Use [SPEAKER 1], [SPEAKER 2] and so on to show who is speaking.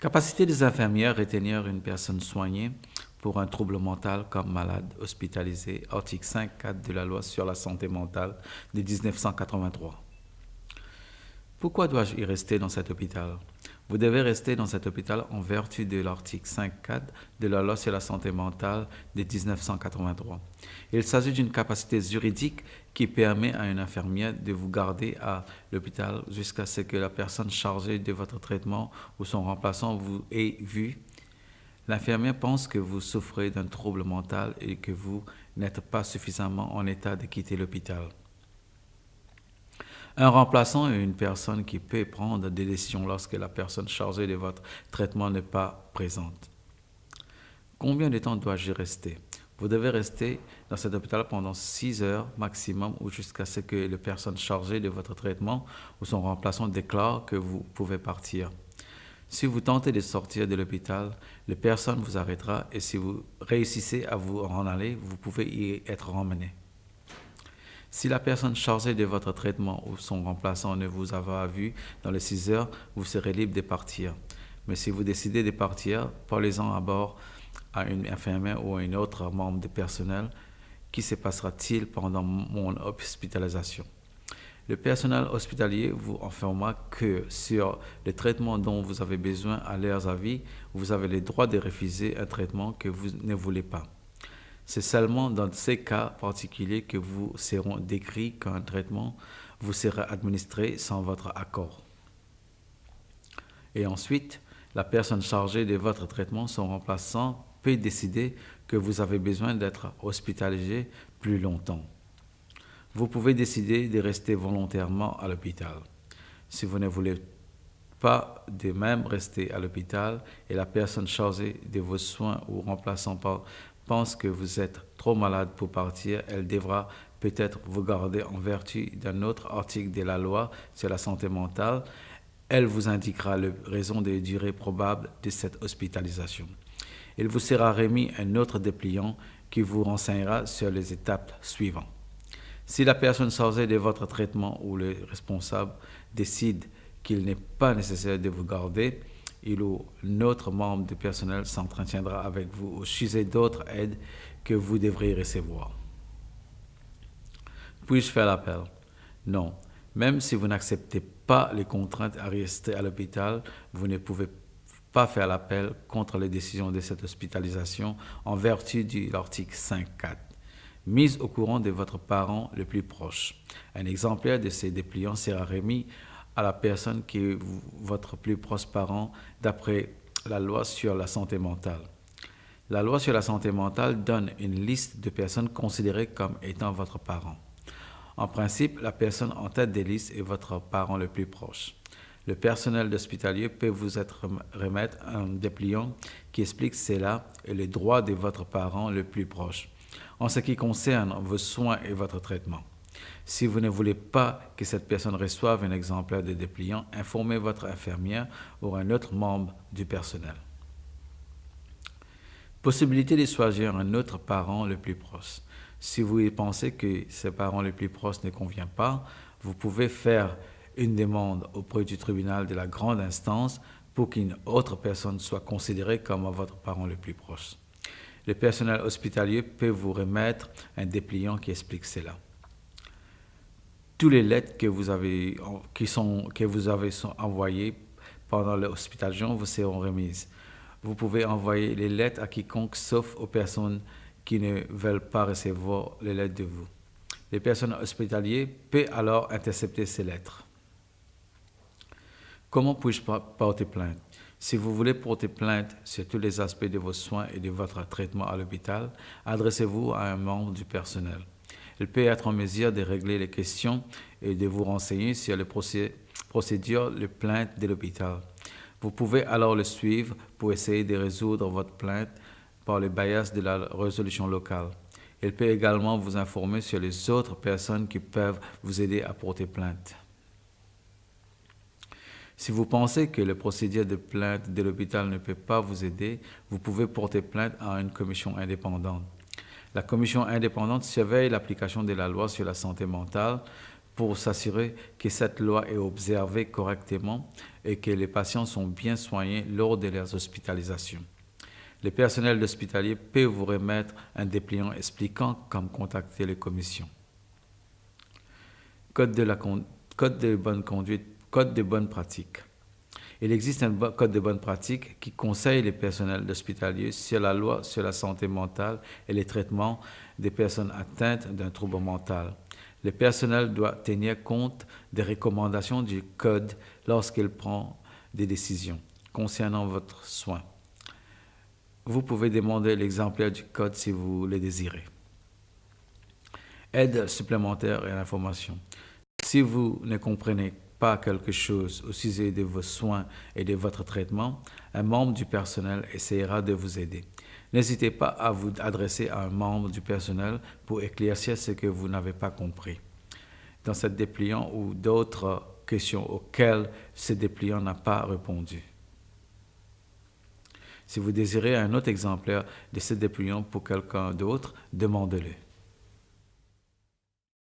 [SPEAKER 1] Capacité des infirmières à retenir une personne soignée pour un trouble mental comme malade hospitalisé, article 5.4 de la loi sur la santé mentale de 1983. Pourquoi dois-je y rester dans cet hôpital? Vous devez rester dans cet hôpital en vertu de l'article 5.4 de la loi sur la santé mentale de 1983. Il s'agit d'une capacité juridique qui permet à une infirmière de vous garder à l'hôpital jusqu'à ce que la personne chargée de votre traitement ou son remplaçant vous ait vu. L'infirmière pense que vous souffrez d'un trouble mental et que vous n'êtes pas suffisamment en état de quitter l'hôpital. Un remplaçant est une personne qui peut prendre des décisions lorsque la personne chargée de votre traitement n'est pas présente. Combien de temps dois-je y rester? Vous devez rester dans cet hôpital pendant 6 heures maximum ou jusqu'à ce que la personne chargée de votre traitement ou son remplaçant déclare que vous pouvez partir. Si vous tentez de sortir de l'hôpital, la personne vous arrêtera et si vous réussissez à vous en aller, vous pouvez y être ramené. Si la personne chargée de votre traitement ou son remplaçant ne vous a pas vu dans les 6 heures, vous serez libre de partir. Mais si vous décidez de partir, parlez-en à bord à une infirmière ou à un autre membre du personnel. Qui se passera-t-il pendant mon hospitalisation? Le personnel hospitalier vous informera que sur le traitement dont vous avez besoin à leur avis, vous avez le droit de refuser un traitement que vous ne voulez pas. C'est seulement dans ces cas particuliers que vous seront décrits qu'un traitement vous sera administré sans votre accord. Et ensuite, la personne chargée de votre traitement, son remplaçant, peut décider que vous avez besoin d'être hospitalisé plus longtemps. Vous pouvez décider de rester volontairement à l'hôpital. Si vous ne voulez pas de même rester à l'hôpital et la personne chargée de vos soins ou remplaçant pense que vous êtes trop malade pour partir, elle devra peut-être vous garder en vertu d'un autre article de la loi sur la santé mentale. Elle vous indiquera la raison de durée probable de cette hospitalisation. Il vous sera remis un autre dépliant qui vous renseignera sur les étapes suivantes. Si la personne chargée de votre traitement ou le responsable décide qu'il n'est pas nécessaire de vous garder, il ou un autre membre du personnel s'entretiendra avec vous au sujet d'autres aides que vous devriez recevoir. Puis-je faire l'appel? Non. Même si vous n'acceptez pas les contraintes à rester à l'hôpital, vous ne pouvez pas faire l'appel contre les décisions de cette hospitalisation en vertu de l'article 5.4. Mise au courant de votre parent le plus proche. Un exemplaire de ces dépliants sera remis à la personne qui est votre plus proche parent d'après la loi sur la santé mentale. La loi sur la santé mentale donne une liste de personnes considérées comme étant votre parent. En principe, la personne en tête des listes est votre parent le plus proche. Le personnel hospitalier peut vous remettre un dépliant qui explique cela et les droits de votre parent le plus proche en ce qui concerne vos soins et votre traitement. Si vous ne voulez pas que cette personne reçoive un exemplaire de dépliant, informez votre infirmière ou un autre membre du personnel. Possibilité de choisir un autre parent le plus proche. Si vous pensez que ce parent le plus proche ne convient pas, vous pouvez faire une demande auprès du tribunal de la grande instance pour qu'une autre personne soit considérée comme votre parent le plus proche. Le personnel hospitalier peut vous remettre un dépliant qui explique cela. Toutes les lettres que vous avez envoyées pendant l'hospitalisation vous seront remises. Vous pouvez envoyer les lettres à quiconque sauf aux personnes qui ne veulent pas recevoir les lettres de vous. Le personnel hospitalier peut alors intercepter ces lettres. Comment puis-je porter plainte? Si vous voulez porter plainte sur tous les aspects de vos soins et de votre traitement à l'hôpital, adressez-vous à un membre du personnel. Il peut être en mesure de régler les questions et de vous renseigner sur les procédures de plainte de l'hôpital. Vous pouvez alors le suivre pour essayer de résoudre votre plainte par le biais de la résolution locale. Il peut également vous informer sur les autres personnes qui peuvent vous aider à porter plainte. Si vous pensez que le procédure de plainte de l'hôpital ne peut pas vous aider, vous pouvez porter plainte à une commission indépendante. La commission indépendante surveille l'application de la loi sur la santé mentale pour s'assurer que cette loi est observée correctement et que les patients sont bien soignés lors de leurs hospitalisations. Les personnels hospitaliers peuvent vous remettre un dépliant expliquant comment contacter les commissions. Code de bonne conduite, code de bonne pratique. Il existe un code de bonne pratique qui conseille les personnels hospitaliers sur la loi sur la santé mentale et les traitements des personnes atteintes d'un trouble mental. Le personnel doit tenir compte des recommandations du code lorsqu'il prend des décisions concernant votre soin. Vous pouvez demander l'exemplaire du code si vous le désirez. Aide supplémentaire et information. Si vous ne comprenez pas quelque chose au sujet de vos soins et de votre traitement, un membre du personnel essaiera de vous aider. N'hésitez pas à vous adresser à un membre du personnel pour éclaircir ce que vous n'avez pas compris dans ce dépliant ou d'autres questions auxquelles ce dépliant n'a pas répondu. Si vous désirez un autre exemplaire de ce dépliant pour quelqu'un d'autre, demandez-le.